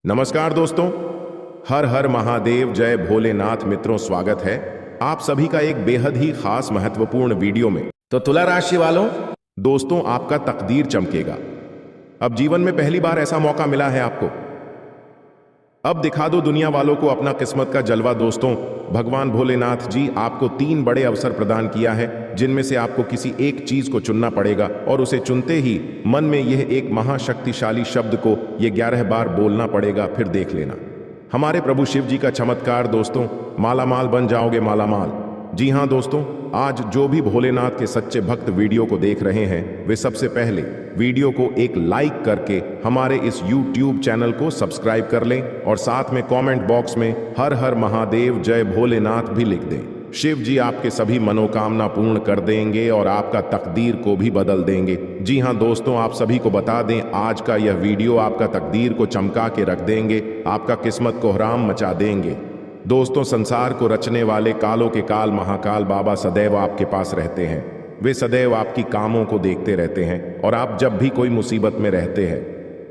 नमस्कार दोस्तों, हर हर महादेव, जय भोलेनाथ। मित्रों, स्वागत है आप सभी का एक बेहद ही खास महत्वपूर्ण वीडियो में। तो तुला राशि वालों, दोस्तों आपका तकदीर चमकेगा। अब जीवन में पहली बार ऐसा मौका मिला है आपको। अब दिखा दो दुनिया वालों को अपना किस्मत का जलवा। दोस्तों, भगवान भोलेनाथ जी आपको 3 बड़े अवसर प्रदान किया है, जिनमें से आपको किसी एक चीज को चुनना पड़ेगा और उसे चुनते ही मन में यह एक महाशक्तिशाली शब्द को ये 11 बार बोलना पड़ेगा। फिर देख लेना हमारे प्रभु शिव जी का चमत्कार। दोस्तों, मालामाल बन जाओगे, मालामाल। जी हाँ दोस्तों, आज जो भी भोलेनाथ के सच्चे भक्त वीडियो को देख रहे हैं, वे सबसे पहले वीडियो को एक लाइक करके हमारे इस YouTube चैनल को सब्सक्राइब कर लें और साथ में कमेंट बॉक्स में हर हर महादेव, जय भोलेनाथ भी लिख दें। शिव जी आपके सभी मनोकामना पूर्ण कर देंगे और आपका तकदीर को भी बदल देंगे। जी हाँ दोस्तों, आप सभी को बता दें, आज का यह वीडियो आपका तकदीर को चमका के रख देंगे, आपका किस्मत को हराम मचा देंगे। दोस्तों, संसार को रचने वाले कालों के काल महाकाल बाबा सदैव आपके पास रहते हैं। वे सदैव आपकी कामों को देखते रहते हैं और आप जब भी कोई मुसीबत में रहते हैं,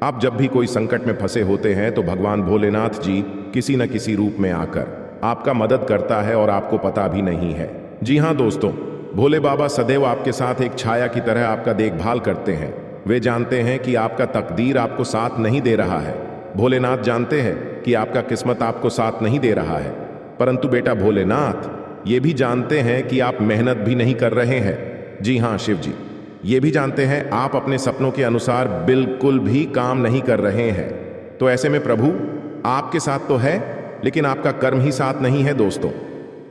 आप जब भी कोई संकट में फंसे होते हैं, तो भगवान भोलेनाथ जी किसी न किसी रूप में आकर आपका मदद करता है और आपको पता भी नहीं है। जी हाँ दोस्तों, भोले बाबा सदैव आपके साथ एक छाया की तरह आपका देखभाल करते हैं। वे जानते हैं कि आपका तकदीर आपको साथ नहीं दे रहा है। भोलेनाथ जानते हैं कि आपका किस्मत आपको साथ नहीं दे रहा है, परंतु बेटा भोलेनाथ ये भी जानते हैं कि आप मेहनत भी नहीं कर रहे हैं। जी हाँ शिव जी, ये भी जानते हैं आप अपने सपनों के अनुसार बिल्कुल भी काम नहीं कर रहे हैं। तो ऐसे में प्रभु आपके साथ तो है, लेकिन आपका कर्म ही साथ नहीं है। दोस्तों,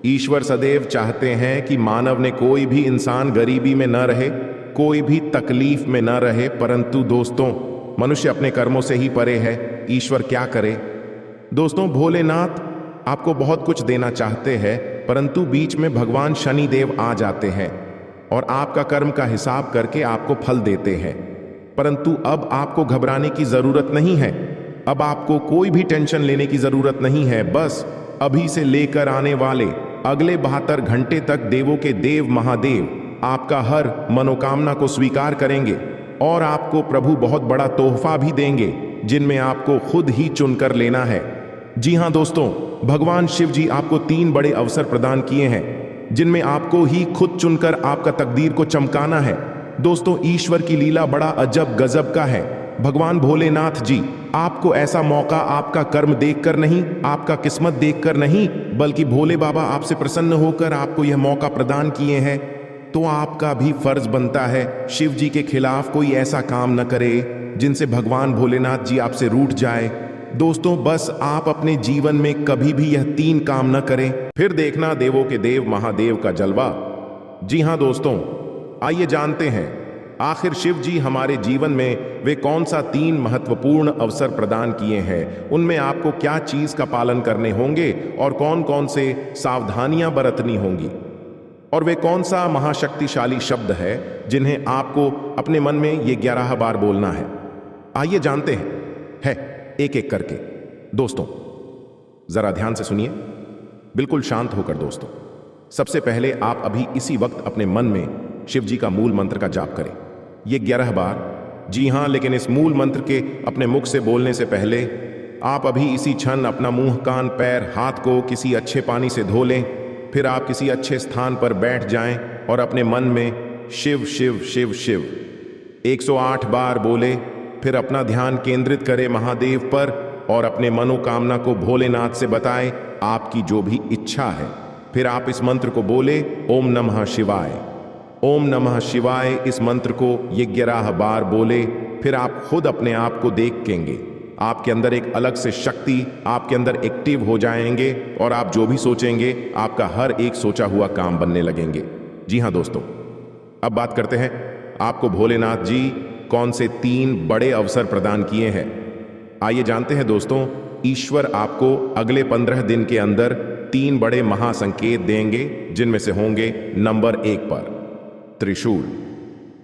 ईश्वर सदैव चाहते हैं कि मानव ने कोई भी इंसान गरीबी में न रहे, कोई भी तकलीफ में न रहे, परंतु दोस्तों मनुष्य अपने कर्मों से ही परे है। ईश्वर क्या करे। दोस्तों, भोलेनाथ आपको बहुत कुछ देना चाहते हैं, परंतु बीच में भगवान शनिदेव आ जाते हैं और आपका कर्म का हिसाब करके आपको फल देते हैं। परंतु अब आपको घबराने की जरूरत नहीं है, अब आपको कोई भी टेंशन लेने की जरूरत नहीं है। बस अभी से लेकर आने वाले अगले 72 घंटे तक देवों के देव महादेव आपका हर मनोकामना को स्वीकार करेंगे और आपको प्रभु बहुत बड़ा तोहफा भी देंगे, जिनमें आपको खुद ही चुनकर लेना है। जी हाँ दोस्तों, भगवान शिव जी आपको 3 बड़े अवसर प्रदान किए हैं, जिनमें आपको ही खुद चुनकर आपका तकदीर को चमकाना है। दोस्तों, ईश्वर की लीला बड़ा अजब गजब का है। भगवान भोलेनाथ जी आपको ऐसा मौका आपका कर्म देखकर नहीं, आपका किस्मत देखकर नहीं, बल्कि भोले बाबा आपसे प्रसन्न होकर आपको यह मौका प्रदान किए हैं। तो आपका भी फर्ज बनता है शिव जी के खिलाफ कोई ऐसा काम न करे जिनसे भगवान भोलेनाथ जी आपसे रूठ जाए। दोस्तों, बस आप अपने जीवन में कभी भी यह 3 काम न करें, फिर देखना देवों के देव महादेव का जलवा। जी हाँ दोस्तों, आइए जानते हैं आखिर शिव जी हमारे जीवन में वे कौन सा 3 महत्वपूर्ण अवसर प्रदान किए हैं, उनमें आपको क्या चीज का पालन करने होंगे और कौन कौन से सावधानियां बरतनी होंगी, और वे कौन सा महाशक्तिशाली शब्द है जिन्हें आपको अपने मन में ये 11 बार बोलना है। आइए जानते हैं एक एक करके। दोस्तों, जरा ध्यान से सुनिए, बिल्कुल शांत होकर। दोस्तों, सबसे पहले आप अभी इसी वक्त अपने मन में शिव जी का मूल मंत्र का जाप करें, ये 11 बार। जी हाँ, लेकिन इस मूल मंत्र के अपने मुख से बोलने से पहले आप अभी इसी क्षण अपना मुंह, कान, पैर, हाथ को किसी अच्छे पानी से धो लें। फिर आप किसी अच्छे स्थान पर बैठ जाएं और अपने मन में शिव शिव शिव शिव 108 बार बोले। फिर अपना ध्यान केंद्रित करें महादेव पर और अपने मनोकामना को भोलेनाथ से बताएं, आपकी जो भी इच्छा है। फिर आप इस मंत्र को बोले, ओम नमः शिवाय, ओम नमः शिवाय। इस मंत्र को ये 11 बार बोले। फिर आप खुद अपने आप को देखेंगे, आपके अंदर एक अलग से शक्ति आपके अंदर एक्टिव हो जाएंगे और आप जो भी सोचेंगे, आपका हर एक सोचा हुआ काम बनने लगेंगे। जी हाँ दोस्तों, अब बात करते हैं आपको भोलेनाथ जी कौन से 3 बड़े अवसर प्रदान किए हैं। आइए जानते हैं दोस्तों, ईश्वर आपको अगले 15 दिन के अंदर 3 बड़े महासंकेत देंगे, जिनमें से होंगे नंबर 1 पर त्रिशूल,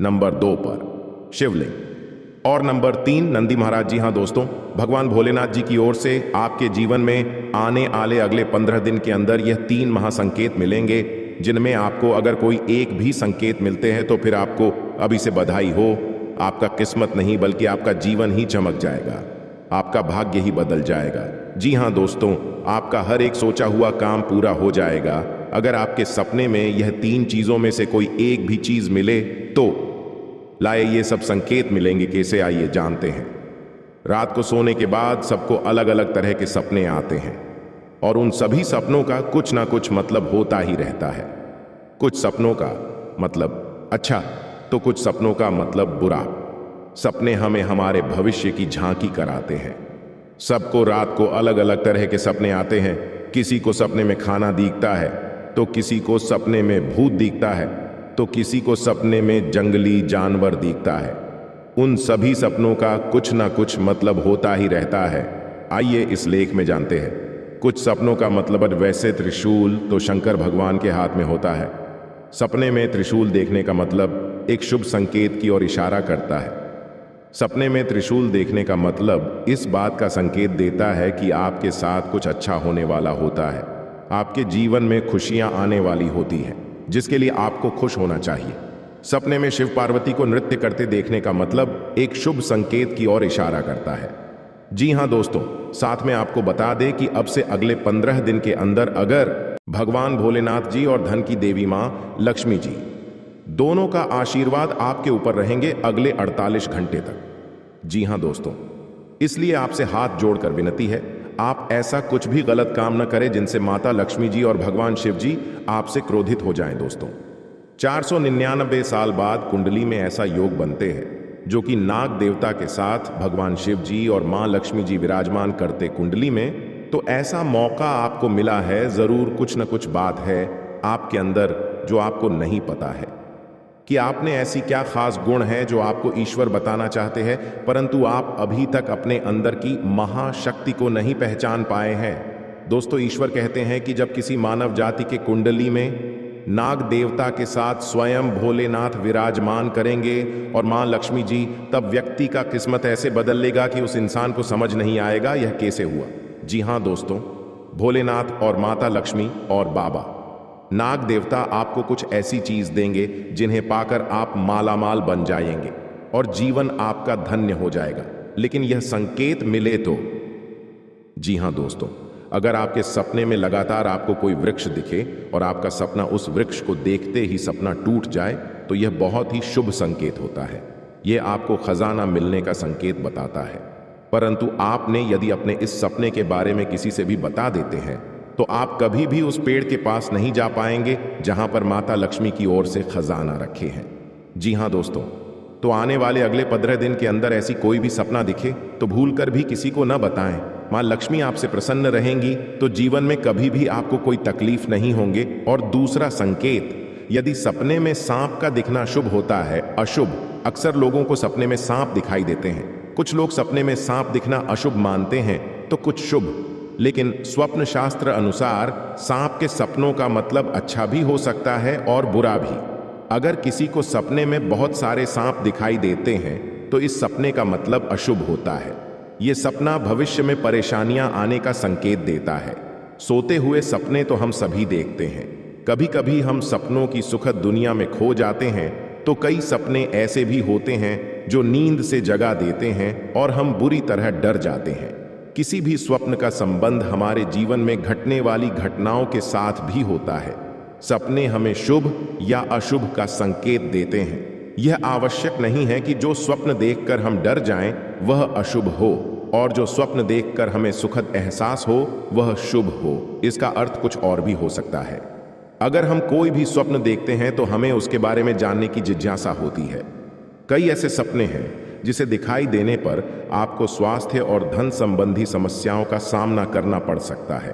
नंबर 2 पर शिवलिंग और नंबर 3 नंदी महाराज। जी हाँ दोस्तों, भगवान भोलेनाथ जी की ओर से आपके जीवन में आने वाले अगले 15 दिन के अंदर यह 3 महासंकेत मिलेंगे, जिनमें आपको अगर कोई एक भी संकेत मिलते हैं तो फिर आपको अभी से बधाई हो। आपका किस्मत नहीं बल्कि आपका जीवन ही चमक जाएगा। आपका भाग्य ही बदल जाएगा। जी हाँ दोस्तों, आपका हर एक सोचा हुआ काम पूरा हो जाएगा। अगर आपके सपने में यह 3 चीजों में से कोई एक भी चीज मिले तो लाए ये सब संकेत मिलेंगे। कैसे, आइए जानते हैं। रात को सोने के बाद सबको अलग अलग तरह के सपने आते हैं और उन सभी सपनों का कुछ ना कुछ मतलब होता ही रहता है। कुछ सपनों का मतलब अच्छा तो कुछ सपनों का मतलब बुरा। सपने हमें हमारे भविष्य की झांकी कराते हैं। सबको रात को अलग अलग तरह के सपने आते हैं। किसी को सपने में खाना दिखता है, तो किसी को सपने में भूत दिखता है, तो किसी को सपने में जंगली जानवर दिखता है। उन सभी सपनों का कुछ ना कुछ मतलब होता ही रहता है। आइए इस लेख में जानते हैं। कुछ सपनों का मतलब वैसे त्रिशूल तो शंकर भगवान के हाथ में होता है। सपने में त्रिशूल देखने का मतलब एक शुभ संकेत की ओर इशारा करता है। सपने में त्रिशूल देखने का मतलब इस बात का संकेत देता है कि आपके साथ कुछ अच्छा होने वाला होता है। आपके जीवन में खुशियां आने वाली होती हैं, जिसके लिए आपको खुश होना चाहिए। सपने में शिव पार्वती को नृत्य करते देखने का मतलब एक शुभ संकेत की ओर इशारा करता है। जी हाँ दोस्तों, साथ में आपको बता दें कि अब से अगले 15 दिन के अंदर अगर भगवान भोलेनाथ जी और धन की देवी मां लक्ष्मी जी दोनों का आशीर्वाद आपके ऊपर रहेंगे अगले 48 घंटे तक। जी हां दोस्तों, इसलिए आपसे हाथ जोड़कर विनती है, आप ऐसा कुछ भी गलत काम न करें जिनसे माता लक्ष्मी जी और भगवान शिव जी आपसे क्रोधित हो जाएं। दोस्तों, 499 साल बाद कुंडली में ऐसा योग बनते हैं जो कि नाग देवता के साथ भगवान शिव जी और मां लक्ष्मी जी विराजमान करते कुंडली में। तो ऐसा मौका आपको मिला है, जरूर कुछ न कुछ बात है आपके अंदर जो आपको नहीं पता है कि आपने ऐसी क्या खास गुण है जो आपको ईश्वर बताना चाहते हैं, परंतु आप अभी तक अपने अंदर की महाशक्ति को नहीं पहचान पाए हैं। दोस्तों, ईश्वर कहते हैं कि जब किसी मानव जाति के कुंडली में नाग देवता के साथ स्वयं भोलेनाथ विराजमान करेंगे और मां लक्ष्मी जी, तब व्यक्ति का किस्मत ऐसे बदल लेगा कि उस इंसान को समझ नहीं आएगा यह कैसे हुआ। जी हां दोस्तों, भोलेनाथ और माता लक्ष्मी और बाबा नाग देवता आपको कुछ ऐसी चीज देंगे जिन्हें पाकर आप मालामाल बन जाएंगे और जीवन आपका धन्य हो जाएगा। लेकिन यह संकेत मिले तो। जी हां दोस्तों, अगर आपके सपने में लगातार आपको कोई वृक्ष दिखे और आपका सपना उस वृक्ष को देखते ही सपना टूट जाए, तो यह बहुत ही शुभ संकेत होता है। यह आपको खजाना मिलने का संकेत बताता है। परंतु आपने यदि अपने इस सपने के बारे में किसी से भी बता देते हैं तो आप कभी भी उस पेड़ के पास नहीं जा पाएंगे जहां पर माता लक्ष्मी की ओर से खजाना रखे हैं। जी हां दोस्तों, तो आने वाले अगले 15 दिन के अंदर ऐसी कोई भी सपना दिखे तो भूलकर भी किसी को न बताएं। मां लक्ष्मी आपसे प्रसन्न रहेंगी तो जीवन में कभी भी आपको कोई तकलीफ नहीं होंगे। और दूसरा संकेत, यदि सपने में सांप का दिखना शुभ होता है, अशुभ, अक्सर लोगों को सपने में सांप दिखाई देते हैं। कुछ लोग सपने में सांप दिखना अशुभ मानते हैं तो कुछ शुभ। लेकिन स्वप्न शास्त्र अनुसार सांप के सपनों का मतलब अच्छा भी हो सकता है और बुरा भी। अगर किसी को सपने में बहुत सारे सांप दिखाई देते हैं तो इस सपने का मतलब अशुभ होता है। यह सपना भविष्य में परेशानियां आने का संकेत देता है। सोते हुए सपने तो हम सभी देखते हैं। कभी कभी हम सपनों की सुखद दुनिया में खो जाते हैं, तो कई सपने ऐसे भी होते हैं जो नींद से जगा देते हैं और हम बुरी तरह डर जाते हैं। किसी भी स्वप्न का संबंध हमारे जीवन में घटने वाली घटनाओं के साथ भी होता है। सपने हमें शुभ या अशुभ का संकेत देते हैं। यह आवश्यक नहीं है कि जो स्वप्न देखकर हम डर जाएं वह अशुभ हो और जो स्वप्न देखकर हमें सुखद एहसास हो वह शुभ हो। इसका अर्थ कुछ और भी हो सकता है। अगर हम कोई भी स्वप्न देखते हैं तो हमें उसके बारे में जानने की जिज्ञासा होती है। कई ऐसे सपने हैं जिसे दिखाई देने पर आपको स्वास्थ्य और धन संबंधी समस्याओं का सामना करना पड़ सकता है।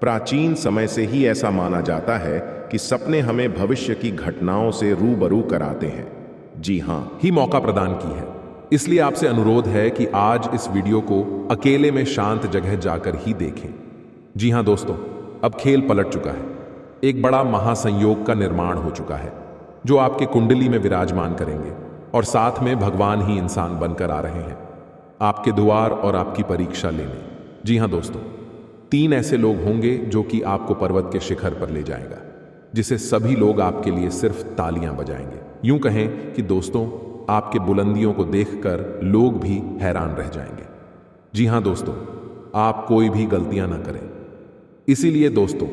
प्राचीन समय से ही ऐसा माना जाता है कि सपने हमें भविष्य की घटनाओं से रूबरू कराते हैं। जी हां, ही मौका प्रदान की है। इसलिए आपसे अनुरोध है कि आज इस वीडियो को अकेले में शांत जगह जाकर ही देखें। जी हां दोस्तों, अब खेल पलट चुका है। एक बड़ा महासंयोग का निर्माण हो चुका है जो आपके कुंडली में विराजमान करेंगे और साथ में भगवान ही इंसान बनकर आ रहे हैं आपके द्वार और आपकी परीक्षा लेने। जी हां दोस्तों, 3 ऐसे लोग होंगे जो कि आपको पर्वत के शिखर पर ले जाएगा, जिसे सभी लोग आपके लिए सिर्फ तालियां बजाएंगे। यूं कहें कि दोस्तों, आपके बुलंदियों को देखकर लोग भी हैरान रह जाएंगे। जी हां दोस्तों, आप कोई भी गलतियां ना करें। इसीलिए दोस्तों,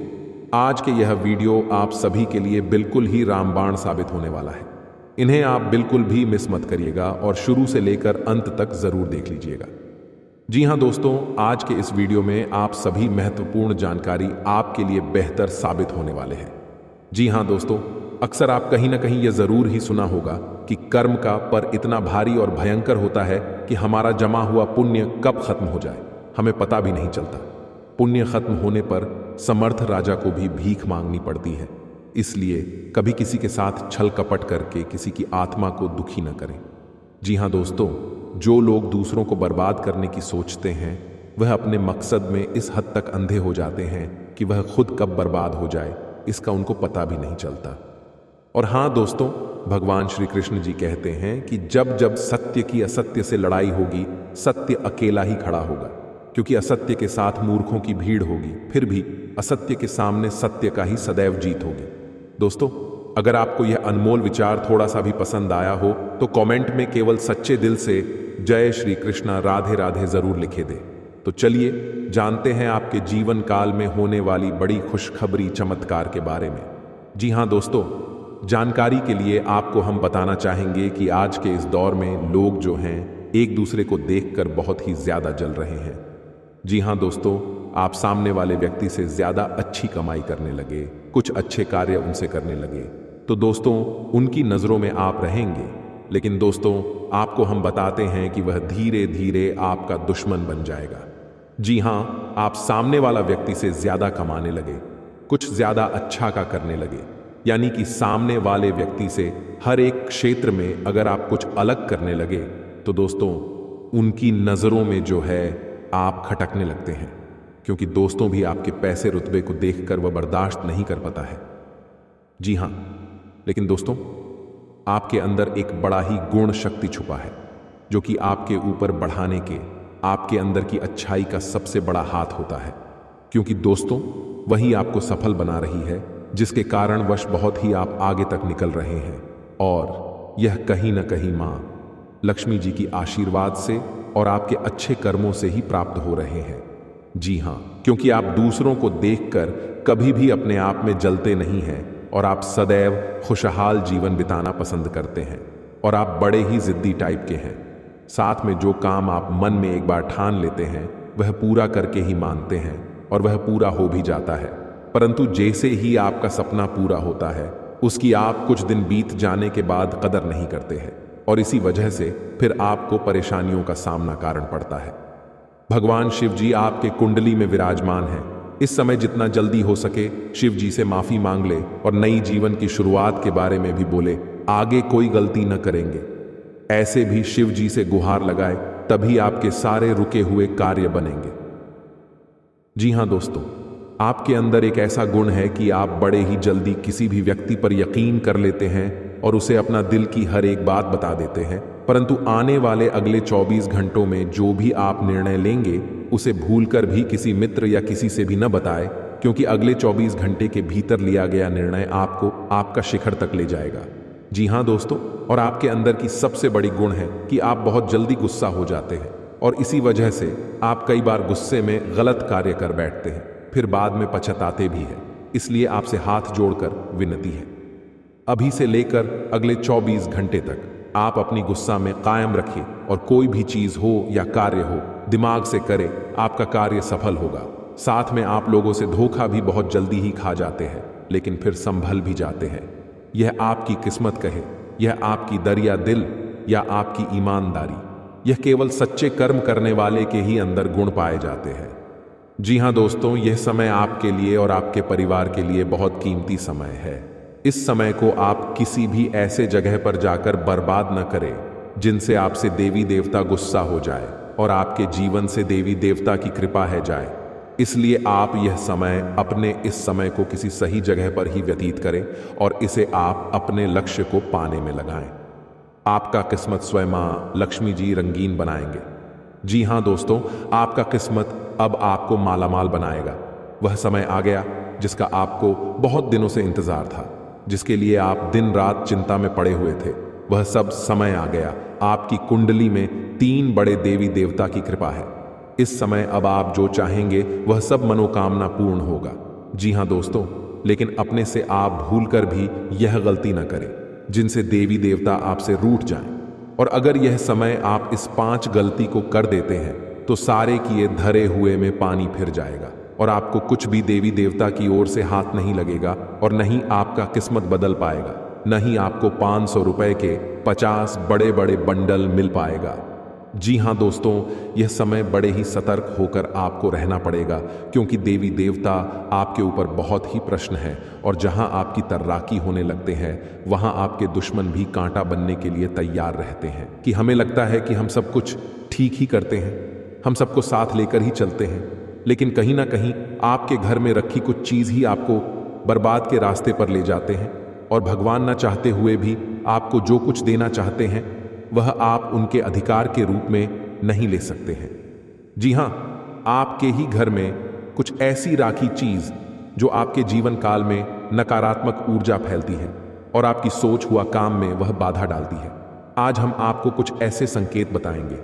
आज के यह वीडियो आप सभी के लिए बिल्कुल ही रामबाण साबित होने वाला है। इन्हें आप बिल्कुल भी मिस मत करिएगा और शुरू से लेकर अंत तक जरूर देख लीजिएगा। जी हां दोस्तों, आज के इस वीडियो में आप सभी महत्वपूर्ण जानकारी आपके लिए बेहतर साबित होने वाले हैं। जी हां दोस्तों, अक्सर आप कहीं ना कहीं यह जरूर ही सुना होगा कि कर्म का पर इतना भारी और भयंकर होता है कि हमारा जमा हुआ पुण्य कब खत्म हो जाए हमें पता भी नहीं चलता। पुण्य खत्म होने पर समर्थ राजा को भी भीख मांगनी पड़ती है। इसलिए कभी किसी के साथ छल कपट करके किसी की आत्मा को दुखी न करें। जी हां दोस्तों, जो लोग दूसरों को बर्बाद करने की सोचते हैं वह अपने मकसद में इस हद तक अंधे हो जाते हैं कि वह खुद कब बर्बाद हो जाए इसका उनको पता भी नहीं चलता। और हां दोस्तों, भगवान श्री कृष्ण जी कहते हैं कि जब जब सत्य की असत्य से लड़ाई होगी, सत्य अकेला ही खड़ा होगा, क्योंकि असत्य के साथ मूर्खों की भीड़ होगी, फिर भी असत्य के सामने सत्य का ही सदैव जीत होगी। दोस्तों, अगर आपको यह अनमोल विचार थोड़ा सा भी पसंद आया हो तो कमेंट में केवल सच्चे दिल से जय श्री कृष्णा राधे राधे जरूर लिखे दे। तो चलिए जानते हैं आपके जीवन काल में होने वाली बड़ी खुशखबरी चमत्कार के बारे में। जी हां दोस्तों, जानकारी के लिए आपको हम बताना चाहेंगे कि आज के इस दौर में लोग जो हैं एक दूसरे को देखकर बहुत ही ज्यादा जल रहे हैं। जी हां दोस्तों, आप सामने वाले व्यक्ति से ज्यादा अच्छी कमाई करने लगे, कुछ अच्छे कार्य उनसे करने लगे, तो दोस्तों उनकी नजरों में आप रहेंगे। लेकिन दोस्तों, आपको हम बताते हैं कि वह धीरे धीरे आपका दुश्मन बन जाएगा। जी हां, आप सामने वाला व्यक्ति से ज्यादा कमाने लगे, कुछ ज्यादा अच्छा का करने लगे, यानी कि सामने वाले व्यक्ति से हर एक क्षेत्र में अगर आप कुछ अलग करने लगे तो दोस्तों उनकी नजरों में जो है आप खटकने लगते हैं, क्योंकि दोस्तों भी आपके पैसे रुतबे को देखकर वह बर्दाश्त नहीं कर पाता है। जी हां, लेकिन दोस्तों आपके अंदर एक बड़ा ही गुण शक्ति छुपा है जो कि आपके ऊपर बढ़ाने के, आपके अंदर की अच्छाई का सबसे बड़ा हाथ होता है, क्योंकि दोस्तों वही आपको सफल बना रही है, जिसके कारणवश बहुत ही आप आगे तक निकल रहे हैं। और यह कहीं ना कहीं मां लक्ष्मी जी की आशीर्वाद से और आपके अच्छे कर्मों से ही प्राप्त हो रहे हैं। जी हां, क्योंकि आप दूसरों को देखकर कभी भी अपने आप में जलते नहीं हैं और आप सदैव खुशहाल जीवन बिताना पसंद करते हैं और आप बड़े ही जिद्दी टाइप के हैं। साथ में जो काम आप मन में एक बार ठान लेते हैं वह पूरा करके ही मानते हैं और वह पूरा हो भी जाता है। परंतु जैसे ही आपका सपना पूरा होता है उसकी आप कुछ दिन बीत जाने के बाद कदर नहीं करते हैं और इसी वजह से फिर आपको परेशानियों का सामना कारण पड़ता है। भगवान शिव जी आपके कुंडली में विराजमान हैं। इस समय जितना जल्दी हो सके शिव जी से माफी मांग ले और नई जीवन की शुरुआत के बारे में भी बोले, आगे कोई गलती न करेंगे। ऐसे भी शिव जी से गुहार लगाए, तभी आपके सारे रुके हुए कार्य बनेंगे। जी हां दोस्तों, आपके अंदर एक ऐसा गुण है कि आप बड़े ही जल्दी किसी भी व्यक्ति पर यकीन कर लेते हैं और उसे अपना दिल की हर एक बात बता देते हैं, परंतु आने वाले अगले 24 घंटों में जो भी आप निर्णय लेंगे उसे भूलकर भी किसी मित्र या किसी से भी न बताए, क्योंकि अगले 24 घंटे के भीतर लिया गया निर्णय आपको आपका शिखर तक ले जाएगा। जी हां दोस्तों, और आपके अंदर की सबसे बड़ी गुण है कि आप बहुत जल्दी गुस्सा हो जाते हैं और इसी वजह से आप कई बार गुस्से में गलत कार्य कर बैठते हैं, फिर बाद में पछताते भी हैं। इसलिए आपसे हाथ जोड़कर विनती है, अभी से लेकर अगले 24 घंटे तक आप अपनी गुस्सा में कायम रखिए और कोई भी चीज हो या कार्य हो दिमाग से करें, आपका कार्य सफल होगा। साथ में आप लोगों से धोखा भी बहुत जल्दी ही खा जाते हैं, लेकिन फिर संभल भी जाते हैं। यह आपकी किस्मत कहे, यह आपकी दरिया दिल या आपकी ईमानदारी, यह केवल सच्चे कर्म करने वाले के ही अंदर गुण पाए जाते हैं। जी हां दोस्तों, यह समय आपके लिए और आपके परिवार के लिए बहुत कीमती समय है। इस समय को आप किसी भी ऐसे जगह पर जाकर बर्बाद न करें जिनसे आपसे देवी देवता गुस्सा हो जाए और आपके जीवन से देवी देवता की कृपा है जाए। इसलिए आप यह समय अपने इस समय को किसी सही जगह पर ही व्यतीत करें और इसे आप अपने लक्ष्य को पाने में लगाएं। आपका किस्मत स्वयं मां लक्ष्मी जी रंगीन बनाएंगे। जी हां दोस्तों, आपका किस्मत अब आपको मालामाल बनाएगा। वह समय आ गया जिसका आपको बहुत दिनों से इंतजार था, जिसके लिए आप दिन रात चिंता में पड़े हुए थे। वह सब समय आ गया। आपकी कुंडली में 3 बड़े देवी देवता की कृपा है। इस समय अब आप जो चाहेंगे वह सब मनोकामना पूर्ण होगा। जी हाँ दोस्तों, लेकिन अपने से आप भूलकर भी यह गलती न करें जिनसे देवी देवता आपसे रूठ जाएं। और अगर यह समय आप इस 5 गलती को कर देते हैं तो सारे किए धरे हुए में पानी फिर जाएगा और आपको कुछ भी देवी देवता की ओर से हाथ नहीं लगेगा और न ही आपका किस्मत बदल पाएगा, न ही आपको 500 रुपए के 50 बड़े बड़े बंडल मिल पाएगा। जी हाँ दोस्तों, यह समय बड़े ही सतर्क होकर आपको रहना पड़ेगा, क्योंकि देवी देवता आपके ऊपर बहुत ही प्रश्न है और जहाँ आपकी तर्राकी होने लगते हैं वहाँ आपके दुश्मन भी कांटा बनने के लिए तैयार रहते हैं। कि हमें लगता है कि हम सब कुछ ठीक ही करते हैं, हम सबको साथ लेकर ही चलते हैं, लेकिन कहीं ना कहीं आपके घर में रखी कुछ चीज़ ही आपको बर्बाद के रास्ते पर ले जाते हैं और भगवान न चाहते हुए भी आपको जो कुछ देना चाहते हैं वह आप उनके अधिकार के रूप में नहीं ले सकते हैं। जी हाँ, आपके ही घर में कुछ ऐसी राखी चीज जो आपके जीवन काल में नकारात्मक ऊर्जा फैलती है और आपकी सोच हुआ काम में वह बाधा डालती है। आज हम आपको कुछ ऐसे संकेत बताएंगे,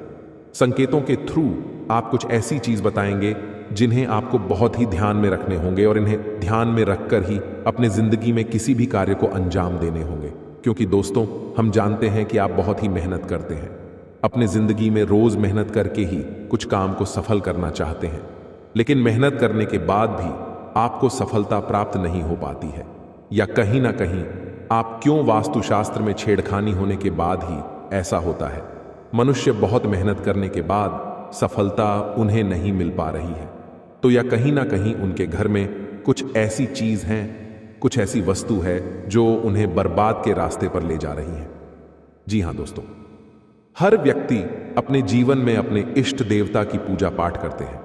संकेतों के थ्रू आप कुछ ऐसी चीज बताएंगे जिन्हें आपको बहुत ही ध्यान में रखने होंगे और इन्हें ध्यान में रखकर ही अपने जिंदगी में किसी भी कार्य को अंजाम देने होंगे। क्योंकि दोस्तों, हम जानते हैं कि आप बहुत ही मेहनत करते हैं, अपने जिंदगी में रोज मेहनत करके ही कुछ काम को सफल करना चाहते हैं, लेकिन मेहनत करने के बाद भी आपको सफलता प्राप्त नहीं हो पाती है, या कहीं ना कहीं आप क्यों वास्तुशास्त्र में छेड़खानी होने के बाद ही ऐसा होता है। मनुष्य बहुत मेहनत करने के बाद सफलता उन्हें नहीं मिल पा रही है, तो या कहीं ना कहीं उनके घर में कुछ ऐसी चीज है, कुछ ऐसी वस्तु है जो उन्हें बर्बाद के रास्ते पर ले जा रही है। जी हां दोस्तों, हर व्यक्ति अपने जीवन में अपने इष्ट देवता की पूजा पाठ करते हैं।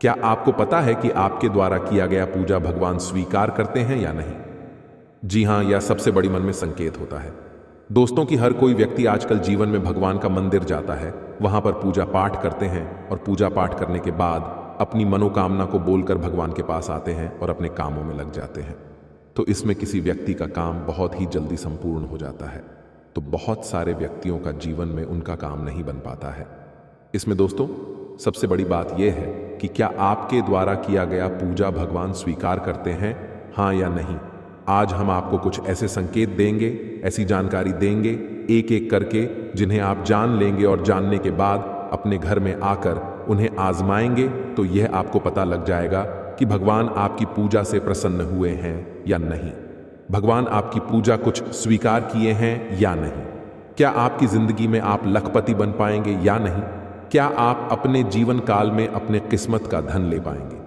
क्या आपको पता है कि आपके द्वारा किया गया पूजा भगवान स्वीकार करते हैं या नहीं? जी हां, यह सबसे बड़ी मन में संकेत होता है दोस्तों कि हर कोई व्यक्ति आजकल जीवन में भगवान का मंदिर जाता है, वहां पर पूजा पाठ करते हैं और पूजा पाठ करने के बाद अपनी मनोकामना को बोलकर भगवान के पास आते हैं और अपने कामों में लग जाते हैं। तो इसमें किसी व्यक्ति का काम बहुत ही जल्दी संपूर्ण हो जाता है, तो बहुत सारे व्यक्तियों का जीवन में उनका काम नहीं बन पाता है। इसमें दोस्तों सबसे बड़ी बात यह है कि क्या आपके द्वारा किया गया पूजा भगवान स्वीकार करते हैं, हाँ या नहीं। आज हम आपको कुछ ऐसे संकेत देंगे, ऐसी जानकारी देंगे एक एक करके, जिन्हें आप जान लेंगे और जानने के बाद अपने घर में आकर उन्हें आजमाएंगे तो यह आपको पता लग जाएगा कि भगवान आपकी पूजा से प्रसन्न हुए हैं या नहीं, भगवान आपकी पूजा कुछ स्वीकार किए हैं या नहीं। क्या आपकी जिंदगी में आप लखपति बन पाएंगे या नहीं? क्या आप अपने जीवन काल में अपने किस्मत का धन ले पाएंगे,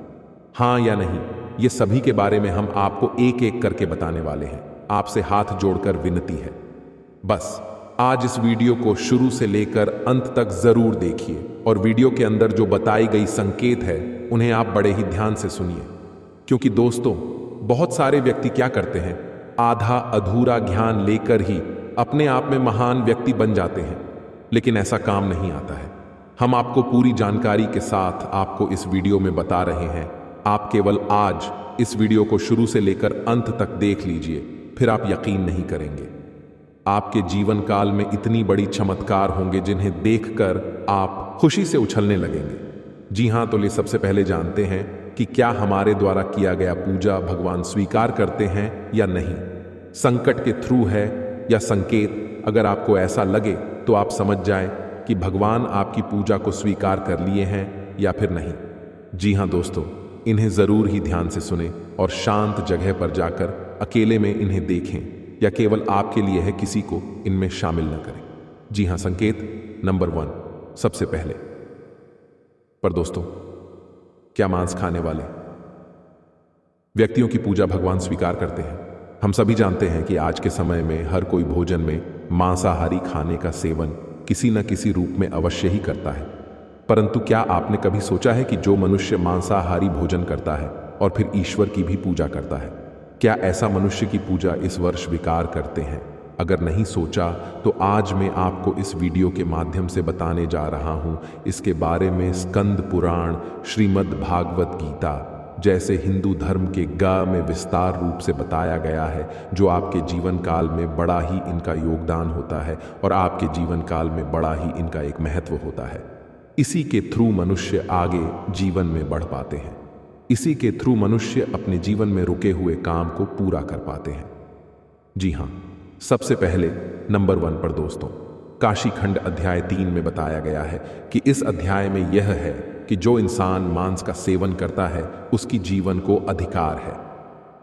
हाँ या नहीं? ये सभी के बारे में हम आपको एक एक करके बताने वाले हैं। आपसे हाथ जोड़कर विनती है, बस आज इस वीडियो को शुरू से लेकर अंत तक जरूर देखिए और वीडियो के अंदर जो बताई गई संकेत है उन्हें आप बड़े ही ध्यान से सुनिए। क्योंकि दोस्तों, बहुत सारे व्यक्ति क्या करते हैं, आधा अधूरा ज्ञान लेकर ही अपने आप में महान व्यक्ति बन जाते हैं, लेकिन ऐसा काम नहीं आता है। हम आपको पूरी जानकारी के साथ आपको इस वीडियो में बता रहे हैं। आप केवल आज इस वीडियो को शुरू से लेकर अंत तक देख लीजिए, फिर आप यकीन नहीं करेंगे। आपके जीवन काल में इतनी बड़ी चमत्कार होंगे जिन्हें देखकर आप खुशी से उछलने लगेंगे। जी हां, तो ये सबसे पहले जानते हैं कि क्या हमारे द्वारा किया गया पूजा भगवान स्वीकार करते हैं या नहीं। संकट के थ्रू है या संकेत, अगर आपको ऐसा लगे तो आप समझ जाएं कि भगवान आपकी पूजा को स्वीकार कर लिए हैं या फिर नहीं। जी हां दोस्तों, इन्हें जरूर ही ध्यान से सुने और शांत जगह पर जाकर अकेले में इन्हें देखें, या केवल आपके लिए है, किसी को इनमें शामिल न करें। जी हां, संकेत नंबर 1 सबसे पहले। पर दोस्तों, क्या मांस खाने वाले व्यक्तियों की पूजा भगवान स्वीकार करते हैं? हम सभी जानते हैं कि आज के समय में हर कोई भोजन में मांसाहारी खाने का सेवन किसी न किसी रूप में अवश्य ही करता है। परंतु क्या आपने कभी सोचा है कि जो मनुष्य मांसाहारी भोजन करता है और फिर ईश्वर की भी पूजा करता है, क्या ऐसा मनुष्य की पूजा इस वर्ष स्वीकार करते हैं? अगर नहीं सोचा तो आज मैं आपको इस वीडियो के माध्यम से बताने जा रहा हूं इसके बारे में। स्कंद पुराण, श्रीमद् भागवत गीता जैसे हिंदू धर्म के गा में विस्तार रूप से बताया गया है, जो आपके जीवन काल में बड़ा ही इनका योगदान होता है और आपके जीवन काल में बड़ा ही इनका एक महत्व होता है। इसी के थ्रू मनुष्य आगे जीवन में बढ़ पाते हैं। इसी के थ्रू मनुष्य अपने जीवन में रुके हुए काम को पूरा कर पाते हैं। जी हां, सबसे पहले नंबर 1 पर दोस्तों, काशी खंड अध्याय 3 में बताया गया है कि इस अध्याय में यह है कि जो इंसान मांस का सेवन करता है उसकी जीवन को अधिकार है।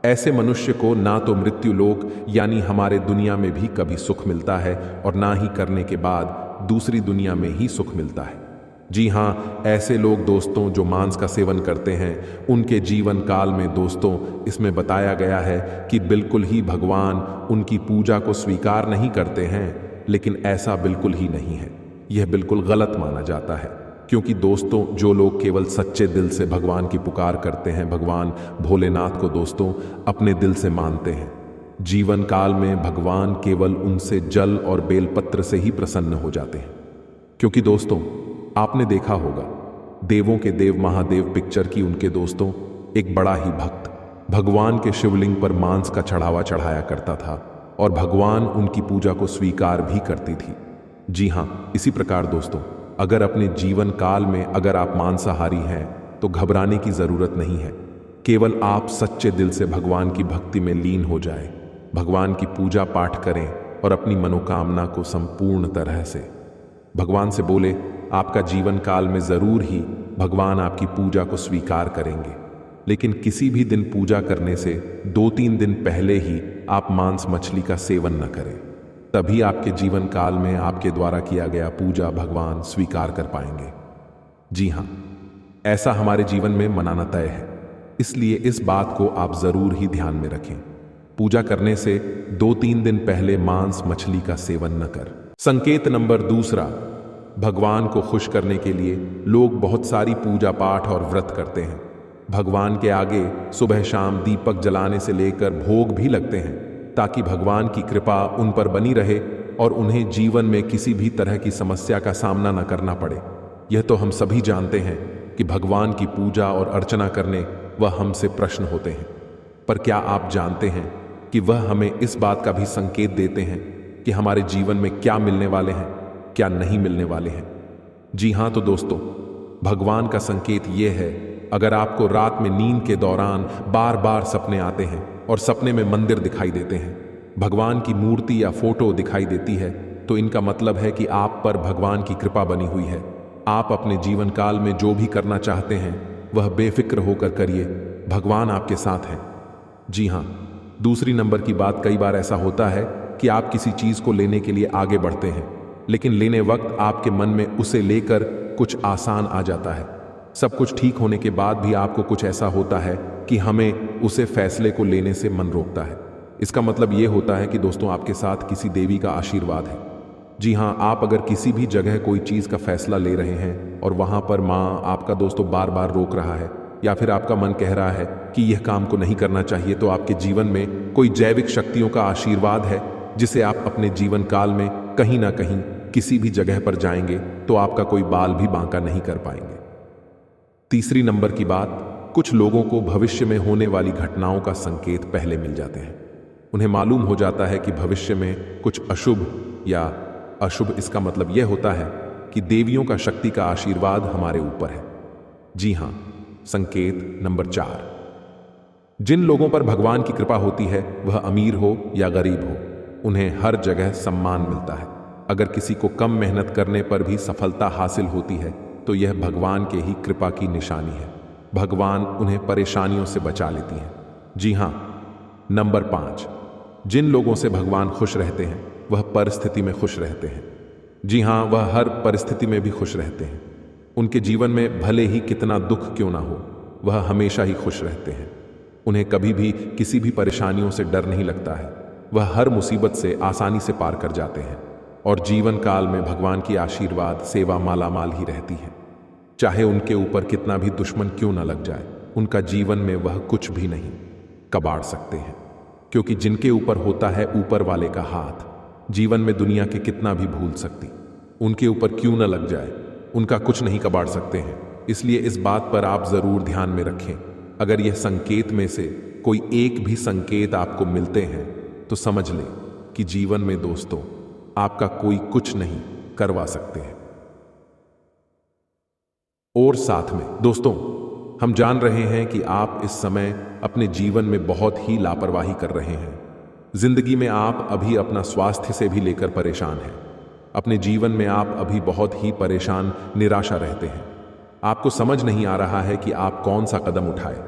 ऐसे मनुष्य को ना तो मृत्यु लोक यानी हमारे दुनिया में भी कभी सुख मिलता है और ना ही करने के बाद दूसरी दुनिया में ही सुख मिलता है। जी हां, ऐसे लोग दोस्तों जो मांस का सेवन करते हैं उनके जीवन काल में दोस्तों इसमें बताया गया है कि बिल्कुल ही भगवान उनकी पूजा को स्वीकार नहीं करते हैं, लेकिन ऐसा बिल्कुल ही नहीं है। यह बिल्कुल गलत माना जाता है, क्योंकि दोस्तों जो लोग केवल सच्चे दिल से भगवान की पुकार करते हैं, भगवान भोलेनाथ को दोस्तों अपने दिल से मानते हैं, जीवन काल में भगवान केवल उनसे जल और बेलपत्र से ही प्रसन्न हो जाते हैं। क्योंकि दोस्तों आपने देखा होगा देवों के देव महादेव पिक्चर की उनके दोस्तों एक बड़ा ही भक्त भगवान के शिवलिंग पर मांस का चढ़ावा चढ़ाया करता था और भगवान उनकी पूजा को स्वीकार भी करती थी। जी हां, इसी प्रकार दोस्तों अगर अपने जीवन काल में अगर आप मांसाहारी हैं तो घबराने की जरूरत नहीं है। केवल आप सच्चे दिल से भगवान की भक्ति में लीन हो जाए, भगवान की पूजा पाठ करें और अपनी मनोकामना को संपूर्ण तरह से भगवान से बोले, आपका जीवन काल में जरूर ही भगवान आपकी पूजा को स्वीकार करेंगे। लेकिन किसी भी दिन पूजा करने से 2-3 दिन पहले ही आप मांस मछली का सेवन न करें, तभी आपके जीवन काल में आपके द्वारा किया गया पूजा भगवान स्वीकार कर पाएंगे। जी हां, ऐसा हमारे जीवन में मनाना तय है, इसलिए इस बात को आप जरूर ही ध्यान में रखें। पूजा करने से 2-3 दिन पहले मांस मछली का सेवन न कर। संकेत नंबर 2, भगवान को खुश करने के लिए लोग बहुत सारी पूजा पाठ और व्रत करते हैं। भगवान के आगे सुबह शाम दीपक जलाने से लेकर भोग भी लगते हैं, ताकि भगवान की कृपा उन पर बनी रहे और उन्हें जीवन में किसी भी तरह की समस्या का सामना न करना पड़े। यह तो हम सभी जानते हैं कि भगवान की पूजा और अर्चना करने वह हमसे प्रश्न होते हैं, पर क्या आप जानते हैं कि वह हमें इस बात का भी संकेत देते हैं कि हमारे जीवन में क्या मिलने वाले हैं, क्या नहीं मिलने वाले हैं। जी हां तो दोस्तों, भगवान का संकेत यह है, अगर आपको रात में नींद के दौरान बार बार सपने आते हैं और सपने में मंदिर दिखाई देते हैं, भगवान की मूर्ति या फोटो दिखाई देती है, तो इनका मतलब है कि आप पर भगवान की कृपा बनी हुई है। आप अपने जीवन काल में जो भी करना चाहते हैं वह बेफिक्र होकर करिए, भगवान आपके साथ हैं। जी हां, दूसरी नंबर की बात, कई बार ऐसा होता है कि आप किसी चीज को लेने के लिए आगे बढ़ते हैं, लेकिन लेने वक्त आपके मन में उसे लेकर कुछ आसान आ जाता है। सब कुछ ठीक होने के बाद भी आपको कुछ ऐसा होता है कि हमें उसे फैसले को लेने से मन रोकता है। इसका मतलब यह होता है कि दोस्तों आपके साथ किसी देवी का आशीर्वाद है। जी हां, आप अगर किसी भी जगह कोई चीज का फैसला ले रहे हैं और वहां पर माँ आपका दोस्तों बार बार रोक रहा है, या फिर आपका मन कह रहा है कि यह काम को नहीं करना चाहिए, तो आपके जीवन में कोई जैविक शक्तियों का आशीर्वाद है, जिसे आप अपने जीवन काल में कहीं ना कहीं किसी भी जगह पर जाएंगे तो आपका कोई बाल भी बांका नहीं कर पाएंगे। तीसरी नंबर की बात, कुछ लोगों को भविष्य में होने वाली घटनाओं का संकेत पहले मिल जाते हैं। उन्हें मालूम हो जाता है कि भविष्य में कुछ अशुभ या अशुभ, इसका मतलब यह होता है कि देवियों का शक्ति का आशीर्वाद हमारे ऊपर है। जी हां, संकेत नंबर 4, जिन लोगों पर भगवान की कृपा होती है, वह अमीर हो या गरीब हो, उन्हें हर जगह सम्मान मिलता है। अगर किसी को कम मेहनत करने पर भी सफलता हासिल होती है तो यह भगवान के ही कृपा की निशानी है। भगवान उन्हें परेशानियों से बचा लेती हैं। जी हां, नंबर 5, जिन लोगों से भगवान खुश रहते हैं वह परिस्थिति में खुश रहते हैं। जी हां, वह हर परिस्थिति में भी खुश रहते हैं। उनके जीवन में भले ही कितना दुख क्यों ना हो, वह हमेशा ही खुश रहते हैं। उन्हें कभी भी किसी भी परेशानियों से डर नहीं लगता है। वह हर मुसीबत से आसानी से पार कर जाते हैं और जीवन काल में भगवान की आशीर्वाद सेवा मालामाल ही रहती है। चाहे उनके ऊपर कितना भी दुश्मन क्यों न लग जाए, उनका जीवन में वह कुछ भी नहीं कबाड़ सकते हैं, क्योंकि जिनके ऊपर होता है ऊपर वाले का हाथ, जीवन में दुनिया के कितना भी भूल सकती, उनके ऊपर क्यों न लग जाए, उनका कुछ नहीं कबाड़ सकते हैं। इसलिए इस बात पर आप जरूर ध्यान में रखें। अगर यह संकेत में से कोई एक भी संकेत आपको मिलते हैं तो समझ लें कि जीवन में दोस्तों आपका कोई कुछ नहीं करवा सकते हैं। और साथ में दोस्तों, हम जान रहे हैं कि आप इस समय अपने जीवन में बहुत ही लापरवाही कर रहे हैं। जिंदगी में आप अभी अपना स्वास्थ्य से भी लेकर परेशान हैं। अपने जीवन में आप अभी बहुत ही परेशान, निराशा रहते हैं। आपको समझ नहीं आ रहा है कि आप कौन सा कदम उठाए।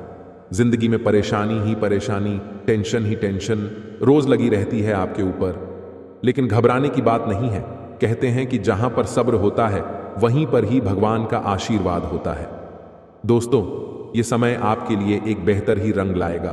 जिंदगी में परेशानी ही परेशानी, टेंशन ही टेंशन रोज लगी रहती है आपके ऊपर। लेकिन घबराने की बात नहीं है। कहते हैं कि जहां पर सब्र होता है वहीं पर ही भगवान का आशीर्वाद होता है। दोस्तों, ये समय आपके लिए एक बेहतर ही रंग लाएगा,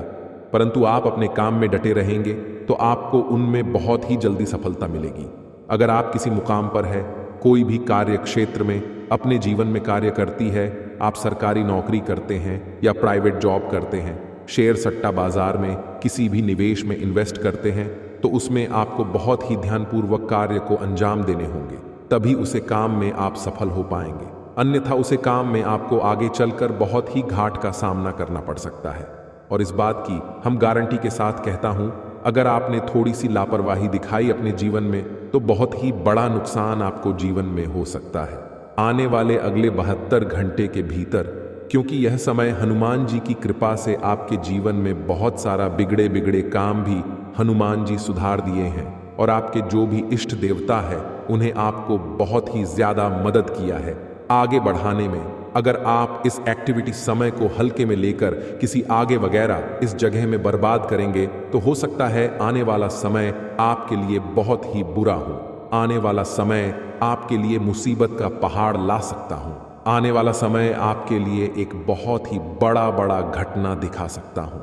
परंतु आप अपने काम में डटे रहेंगे तो आपको उनमें बहुत ही जल्दी सफलता मिलेगी। अगर आप किसी मुकाम पर है, कोई भी कार्य क्षेत्र में अपने जीवन में कार्य करती है, आप सरकारी नौकरी करते हैं या प्राइवेट जॉब करते हैं, शेयर सट्टा बाजार में किसी भी निवेश में इन्वेस्ट करते हैं, तो उसमें आपको बहुत ही ध्यानपूर्वक कार्य को अंजाम देने होंगे, तभी उसे काम में आप सफल हो पाएंगे। अन्यथा उसे काम में आपको आगे चलकर बहुत ही घाट का सामना करना पड़ सकता है। और इस बात की हम गारंटी के साथ कहता हूं, अगर आपने थोड़ी सी लापरवाही दिखाई अपने जीवन में तो बहुत ही बड़ा नुकसान आपको जीवन में हो सकता है आने वाले अगले 72 घंटे के भीतर, क्योंकि यह समय हनुमान जी की कृपा से आपके जीवन में बहुत सारा बिगड़े बिगड़े काम भी हनुमान जी सुधार दिए हैं और आपके जो भी इष्ट देवता है उन्हें आपको बहुत ही ज्यादा मदद किया है आगे बढ़ाने में। अगर आप इस एक्टिविटी समय को हल्के में लेकर किसी आगे वगैरह इस जगह में बर्बाद करेंगे तो हो सकता है आने वाला समय आपके लिए बहुत ही बुरा हो। आने वाला समय आपके लिए मुसीबत का पहाड़ ला सकता हूं। आने वाला समय आपके लिए एक बहुत ही बड़ा बड़ा घटना दिखा सकता हूं।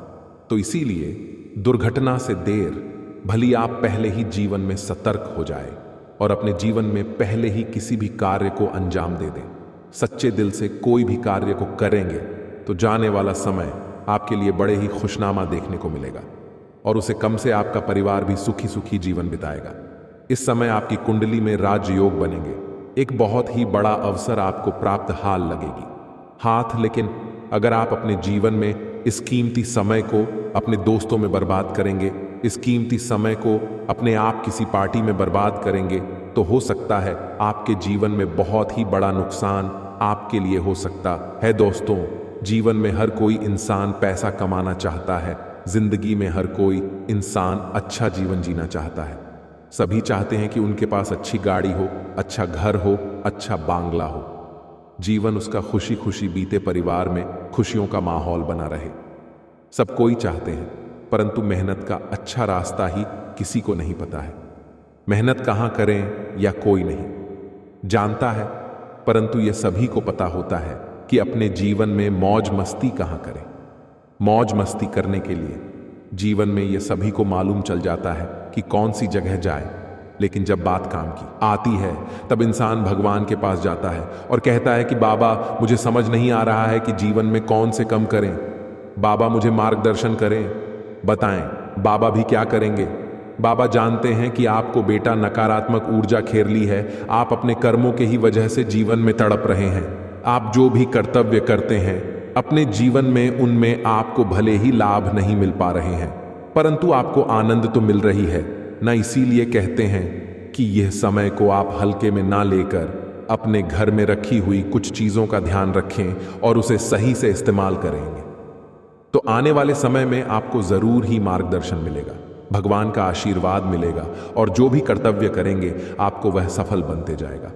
तो इसीलिए दुर्घटना से देर भली आप पहले ही जीवन में सतर्क हो जाए और अपने जीवन में पहले ही किसी भी कार्य को अंजाम दे दें। सच्चे दिल से कोई भी कार्य को करेंगे तो जाने वाला समय आपके लिए बड़े ही खुशनामा देखने को मिलेगा और उसे कम से आपका परिवार भी सुखी सुखी जीवन बिताएगा। इस समय आपकी कुंडली में राजयोग बनेंगे। एक बहुत ही बड़ा अवसर आपको प्राप्त हाल लगेगी हाथ। लेकिन अगर आप अपने जीवन में इस कीमती समय को अपने दोस्तों में बर्बाद करेंगे, इस कीमती समय को अपने आप किसी पार्टी में बर्बाद करेंगे, तो हो सकता है आपके जीवन में बहुत ही बड़ा नुकसान आपके लिए हो सकता है। दोस्तों, जीवन में हर कोई इंसान पैसा कमाना चाहता है। जिंदगी में हर कोई इंसान अच्छा जीवन जीना चाहता है। सभी चाहते हैं कि उनके पास अच्छी गाड़ी हो, अच्छा घर हो, अच्छा बांग्ला हो, जीवन उसका खुशी खुशी बीते, परिवार में खुशियों का माहौल बना रहे। सब कोई चाहते हैं, परंतु मेहनत का अच्छा रास्ता ही किसी को नहीं पता है। मेहनत कहाँ करें या कोई नहीं जानता है, परंतु यह सभी को पता होता है कि अपने जीवन में मौज मस्ती कहाँ करें। मौज मस्ती करने के लिए जीवन में यह सभी को मालूम चल जाता है कि कौन सी जगह जाए, लेकिन जब बात काम की आती है तब इंसान भगवान के पास जाता है और कहता है कि बाबा, मुझे समझ नहीं आ रहा है कि जीवन में कौन से कम करें। बाबा, मुझे मार्गदर्शन करें, बताएं। बाबा भी क्या करेंगे? बाबा जानते हैं कि आपको बेटा नकारात्मक ऊर्जा घेर ली है। आप अपने कर्मों के ही वजह से जीवन में तड़प रहे हैं। आप जो भी कर्तव्य करते हैं अपने जीवन में, उनमें आपको भले ही लाभ नहीं मिल पा रहे हैं, परंतु आपको आनंद तो मिल रही है ना। इसीलिए कहते हैं कि यह समय को आप हल्के में ना लेकर अपने घर में रखी हुई कुछ चीजों का ध्यान रखें और उसे सही से इस्तेमाल करेंगे तो आने वाले समय में आपको जरूर ही मार्गदर्शन मिलेगा, भगवान का आशीर्वाद मिलेगा और जो भी कर्तव्य करेंगे आपको वह सफल बनते जाएगा।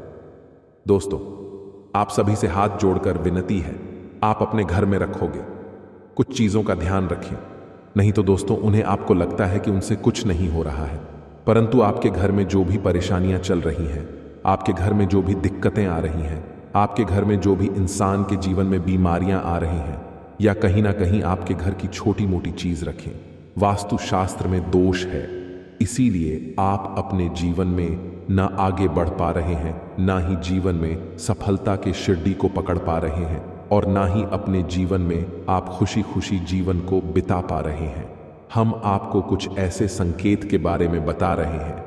दोस्तों, आप सभी से हाथ जोड़कर विनती है, आप अपने घर में रखोगे कुछ चीजों का ध्यान रखें। नहीं तो दोस्तों, उन्हें आपको लगता है कि उनसे कुछ नहीं हो रहा है, परंतु आपके घर में जो भी परेशानियां चल रही हैं, आपके घर में जो भी दिक्कतें आ रही हैं, आपके घर में जो भी इंसान के जीवन में बीमारियां आ रही हैं, या कहीं ना कहीं आपके घर की छोटी मोटी चीज रखें, वास्तुशास्त्र में दोष है। इसीलिए आप अपने जीवन में ना आगे बढ़ पा रहे हैं, ना ही जीवन में सफलता के शिड्डी को पकड़ पा रहे हैं और ना ही अपने जीवन में आप खुशी खुशी जीवन को बिता पा रहे हैं। हम आपको कुछ ऐसे संकेत के बारे में बता रहे हैं,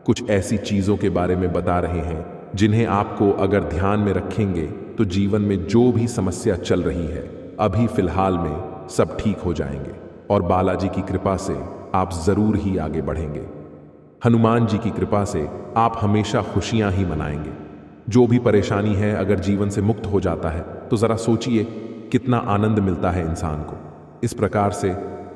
कुछ ऐसी चीजों के बारे में बता रहे हैं जिन्हें आपको अगर ध्यान में रखेंगे तो जीवन में जो भी समस्या चल रही है अभी फिलहाल में सब ठीक हो जाएंगे और बालाजी की कृपा से आप जरूर ही आगे बढ़ेंगे। हनुमान जी की कृपा से आप हमेशा खुशियां ही मनाएंगे। जो भी परेशानी है अगर जीवन से मुक्त हो जाता है तो ज़रा सोचिए कितना आनंद मिलता है इंसान को। इस प्रकार से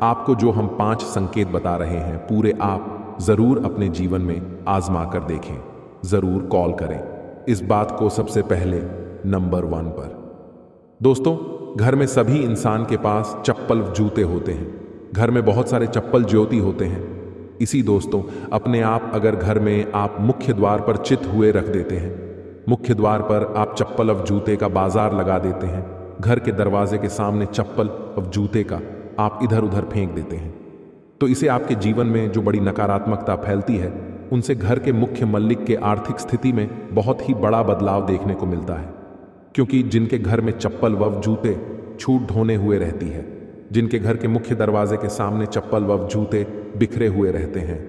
आपको जो हम 5 संकेत बता रहे हैं, पूरे आप ज़रूर अपने जीवन में आजमा कर देखें, ज़रूर कॉल करें इस बात को सबसे पहले नंबर 1 पर। दोस्तों, घर में सभी इंसान के पास चप्पल जूते होते हैं। घर में बहुत सारे चप्पल ज्योति होते हैं। इसी दोस्तों, अपने आप अगर घर में आप मुख्य द्वार पर चित हुए रख देते हैं, मुख्य द्वार पर आप चप्पल और जूते का बाजार लगा देते हैं, घर के दरवाजे के सामने चप्पल और जूते का आप इधर उधर फेंक देते हैं, तो इसे आपके जीवन में जो बड़ी नकारात्मकता फैलती है, उनसे घर के मुख्य मालिक के आर्थिक स्थिति में बहुत ही बड़ा बदलाव देखने को मिलता है। क्योंकि जिनके घर में चप्पल व जूते छूट ढोने हुए रहती है, जिनके घर के मुख्य दरवाजे के सामने चप्पल व जूते बिखरे हुए रहते हैं,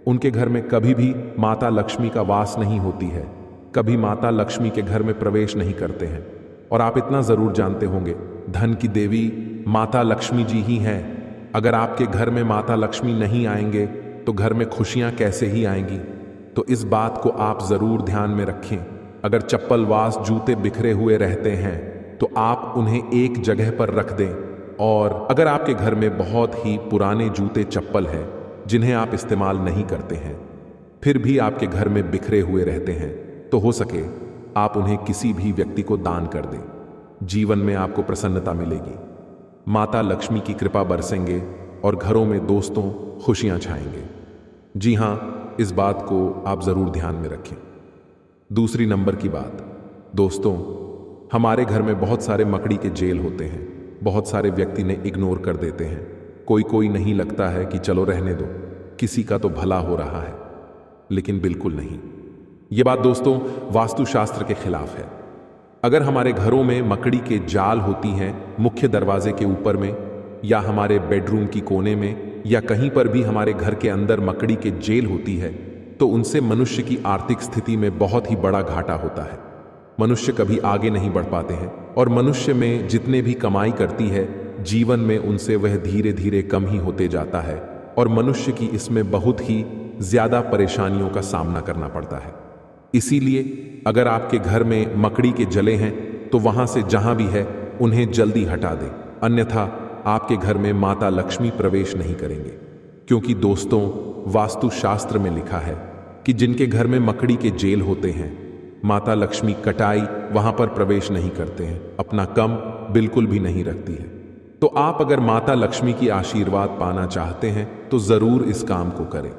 उनके घर में कभी भी माता लक्ष्मी का वास नहीं होती है, कभी माता लक्ष्मी के घर में प्रवेश नहीं करते हैं। और आप इतना जरूर जानते होंगे, धन की देवी माता लक्ष्मी जी ही हैं। अगर आपके घर में माता लक्ष्मी नहीं आएंगे तो घर में खुशियां कैसे ही आएंगी। तो इस बात को आप जरूर ध्यान में रखें। अगर चप्पल वास जूते बिखरे हुए रहते हैं तो आप उन्हें एक जगह पर रख दें। और अगर आपके घर में बहुत ही पुराने जूते चप्पल हैं जिन्हें आप इस्तेमाल नहीं करते हैं, फिर भी आपके घर में बिखरे हुए रहते हैं, तो हो सके आप उन्हें किसी भी व्यक्ति को दान कर दें। जीवन में आपको प्रसन्नता मिलेगी, माता लक्ष्मी की कृपा बरसेंगे और घरों में दोस्तों खुशियां छाएंगे। जी हां, इस बात को आप जरूर ध्यान में रखें। दूसरी नंबर की बात, दोस्तों, हमारे घर में बहुत सारे मकड़ी के जेल होते हैं। बहुत सारे व्यक्ति ने इग्नोर कर देते हैं। कोई नहीं लगता है कि चलो रहने दो, किसी का तो भला हो रहा है, लेकिन बिल्कुल नहीं। ये बात दोस्तों वास्तुशास्त्र के खिलाफ है। अगर हमारे घरों में मकड़ी के जाल होती हैं मुख्य दरवाजे के ऊपर में, या हमारे बेडरूम की कोने में, या कहीं पर भी हमारे घर के अंदर मकड़ी के जेल होती है, तो उनसे मनुष्य की आर्थिक स्थिति में बहुत ही बड़ा घाटा होता है। मनुष्य कभी आगे नहीं बढ़ पाते हैं और मनुष्य में जितने भी कमाई करती है, जीवन में उनसे वह धीरे धीरे कम ही होते जाता है और मनुष्य की इसमें बहुत ही ज्यादा परेशानियों का सामना करना पड़ता है। इसीलिए अगर आपके घर में मकड़ी के जले हैं तो वहां से जहां भी है उन्हें जल्दी हटा दें, अन्यथा आपके घर में माता लक्ष्मी प्रवेश नहीं करेंगे। क्योंकि दोस्तों, वास्तुशास्त्र में लिखा है कि जिनके घर में मकड़ी के जेल होते हैं, माता लक्ष्मी कटाई वहां पर प्रवेश नहीं करते हैं, अपना कम बिल्कुल भी नहीं रखती है। तो आप अगर माता लक्ष्मी की आशीर्वाद पाना चाहते हैं तो जरूर इस काम को करें।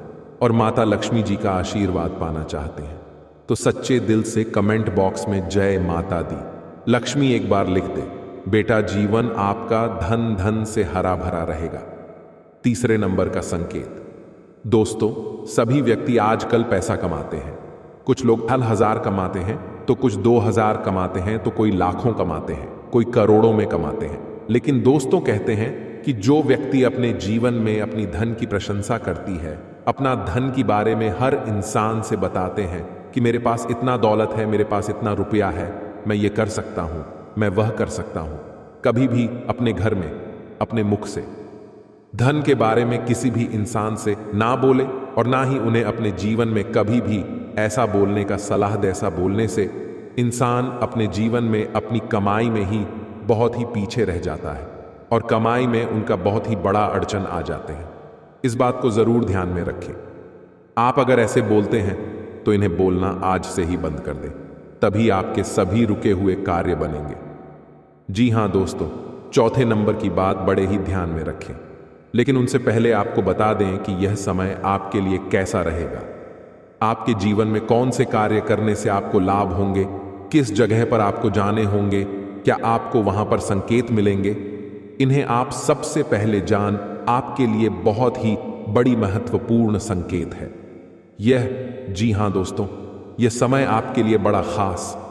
और माता लक्ष्मी जी का आशीर्वाद पाना चाहते हैं तो सच्चे दिल से कमेंट बॉक्स में जय माता दी लक्ष्मी एक बार लिख दे। बेटा, जीवन आपका धन धन से हरा भरा रहेगा। तीसरे नंबर का संकेत, दोस्तों, सभी व्यक्ति आजकल पैसा कमाते हैं। कुछ लोग 1000 कमाते हैं तो कुछ 2000 कमाते हैं, तो कोई लाखों कमाते हैं, कोई करोड़ों में कमाते हैं। लेकिन दोस्तों कहते हैं कि जो व्यक्ति अपने जीवन में अपनी धन की प्रशंसा करती है, अपना धन के बारे में हर इंसान से बताते हैं कि मेरे पास इतना दौलत है, मेरे पास इतना रुपया है, मैं ये कर सकता हूं, मैं वह कर सकता हूं, कभी भी अपने घर में अपने मुख से धन के बारे में किसी भी इंसान से ना बोले और ना ही उन्हें अपने जीवन में कभी भी ऐसा बोलने का सलाह दे। ऐसा बोलने से इंसान अपने जीवन में अपनी कमाई में ही बहुत ही पीछे रह जाता है और कमाई में उनका बहुत ही बड़ा अड़चन आ जाते हैं। इस बात को जरूर ध्यान में रखें। आप अगर ऐसे बोलते हैं तो इन्हें बोलना आज से ही बंद कर दें, तभी आपके सभी रुके हुए कार्य बनेंगे। जी हां दोस्तों, चौथे नंबर की बात बड़े ही ध्यान में रखें, लेकिन उनसे पहले आपको बता दें कि यह समय आपके लिए कैसा रहेगा। आपके जीवन में कौन से कार्य करने से आपको लाभ होंगे, किस जगह पर आपको जाने होंगे, क्या आपको वहां पर संकेत मिलेंगे, इन्हें आप सबसे पहले जान आपके लिए बहुत ही बड़ी महत्वपूर्ण संकेत है यह। जी हां दोस्तों, यह समय आपके लिए बड़ा खास